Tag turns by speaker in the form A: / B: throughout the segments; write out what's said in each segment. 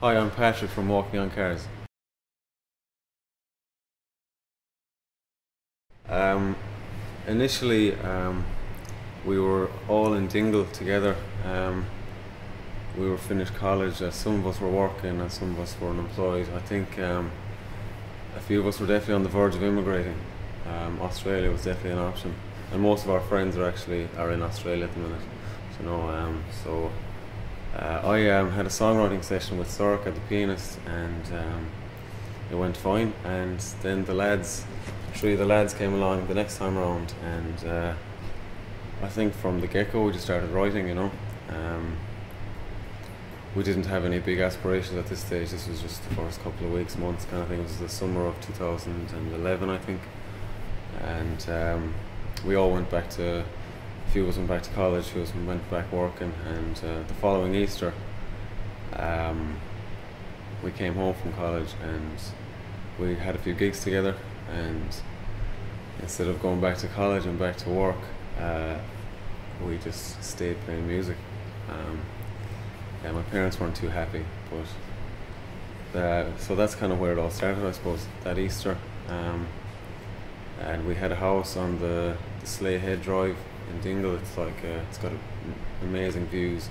A: Hi, I'm Patrick from Walking on Cars. Um, initially, we were all in Dingle together. We were finished college. Some of us were working and some of us were unemployed. I think a few of us were definitely on the verge of immigrating. Australia was definitely an option, and most of our friends are in Australia at the minute. I had a songwriting session with Tock at the pianist, and it went fine. And then three of the lads came along the next time around, and I think from the get-go we just started writing. We didn't have any big aspirations at this stage. This was just the first couple of weeks, months kind of thing. It was the summer of 2011, I think, and we all went back to. A few of us went back to college, a few of us went back working, and the following Easter, we came home from college and we had a few gigs together. And instead of going back to college and back to work, we just stayed playing music. Yeah, my parents weren't too happy, but so that's kind of where it all started, I suppose. That Easter, and we had a house on the Sleigh Head Drive in Dingle. It's like it's got amazing views,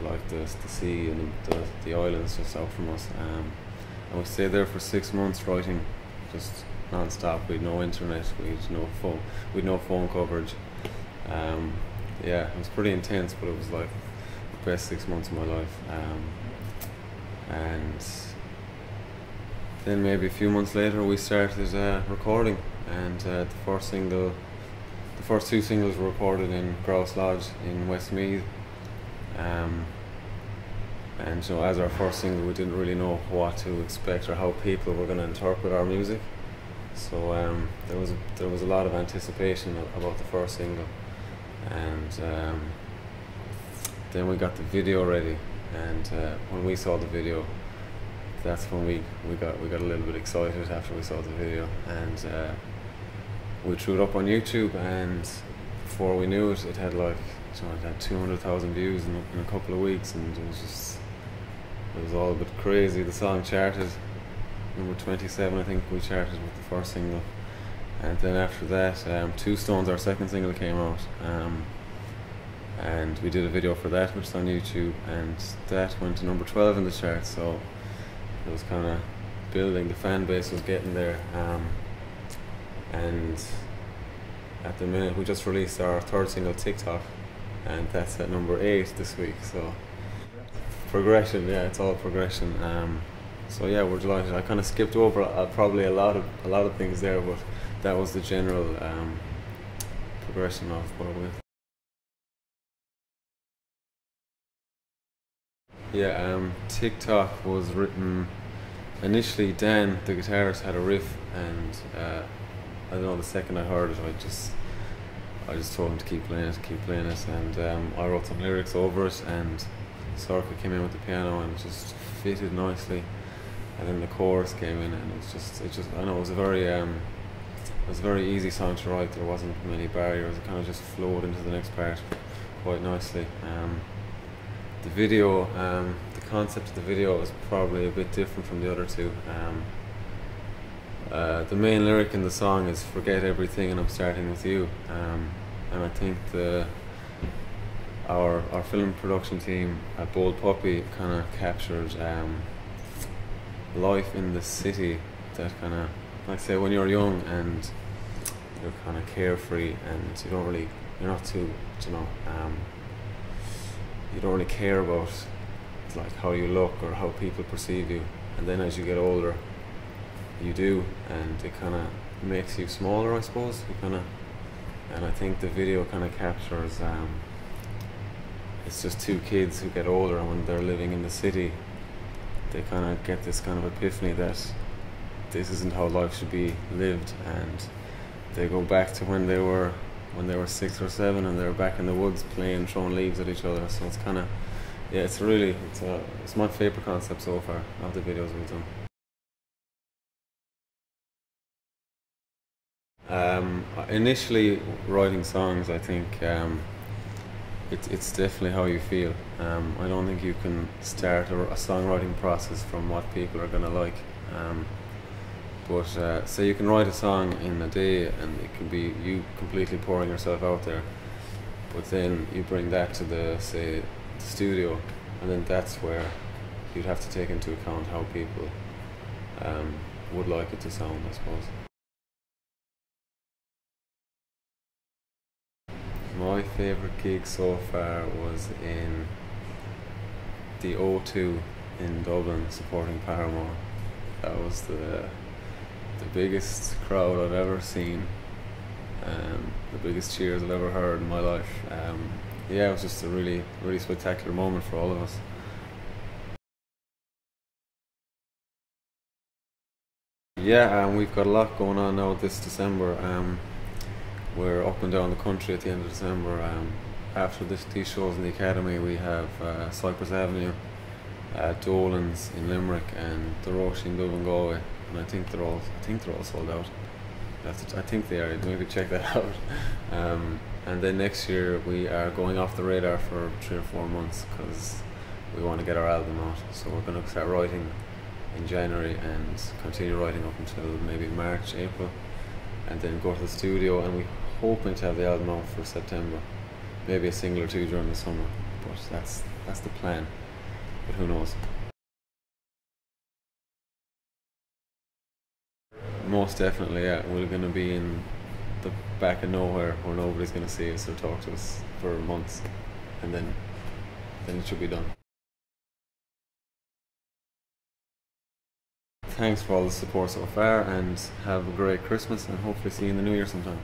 A: like the sea and the islands just out from us. And we stayed there for 6 months writing, just non-stop. We'd no internet, we'd no phone coverage. Yeah, it was pretty intense, but it was like the best 6 months of my life. And then maybe a few months later we started recording, and the first two singles were recorded in Grouse Lodge in Westmeath. And so as our first single, we didn't really know what to expect or how people were going to interpret our music. So there was a lot of anticipation about the first single, and then we got the video ready. And when we saw the video, that's when we got a little bit excited after we saw the video, and we threw it up on YouTube, and before we knew it, it had it had 200,000 views in a couple of weeks, and it was all a bit crazy. The song charted number 27, I think we charted with the first single, and then after that, Two Stones, our second single, came out, and we did a video for that, which is on YouTube, and that went to number 12 in the charts. So it was kind of building. The fan base was getting there. And at the minute, we just released our third single, Tock, and that's at number 8 this week. So progression, yeah, it's all progression. So yeah, we're delighted. I kind of skipped over probably a lot of things there, but that was the general progression of what we. Yeah, Tock was written initially. Dan, the guitarist, had a riff, and I don't know, the second I heard it, I just told him to keep playing it, and I wrote some lyrics over it, and Sorka came in with the piano, and it just fitted nicely, and then the chorus came in, and I know it was a very easy song to write. There wasn't many barriers. It kind of just flowed into the next part quite nicely. The video, the concept of the video is probably a bit different from the other two. The main lyric in the song is "Forget everything and I'm starting with you," and I think our film production team at Bold Puppy kind of captured life in the city. That kind of, like, say, when you're young and you're kind of carefree and you're not too, you don't really care about like how you look or how people perceive you, and then as you get older, you do, and it kind of makes you smaller, I suppose. And I think the video kind of captures. It's just two kids who get older, and when they're living in the city, they kind of get this kind of epiphany that this isn't how life should be lived, and they go back to when they were 6 or 7, and they're back in the woods playing, throwing leaves at each other. So it's kind of, yeah, it's my favorite concept so far of the videos we've done. Initially writing songs, I think It's definitely how you feel. I don't think you can start a songwriting process from what people are gonna like. But say you can write a song in a day, and it can be you completely pouring yourself out there. But then you bring that to the studio, and then that's where you'd have to take into account how people would like it to sound, I suppose. My favourite gig so far was in the O2 in Dublin supporting Paramore. That was the biggest crowd I've ever seen, the biggest cheers I've ever heard in my life. Yeah, it was just a really spectacular moment for all of us. Yeah, we've got a lot going on now this December. We're up and down the country at the end of December. After these shows in the Academy, we have Cypress Avenue, Dolan's in Limerick, and the Roshi in Dublin, Galway. And I think they're all sold out. I think they are. Maybe check that out. And then next year we are going off the radar for 3 or 4 months because we want to get our album out. So we're going to start writing in January and continue writing up until maybe March, April, and then go to the studio. And we're hoping to have the album out for September, maybe a single or two during the summer. But that's the plan. But who knows? Most definitely, yeah. We're going to be in the back of nowhere where nobody's going to see us or talk to us for months, and then it should be done. Thanks for all the support so far, and have a great Christmas, and hopefully see you in the new year sometime.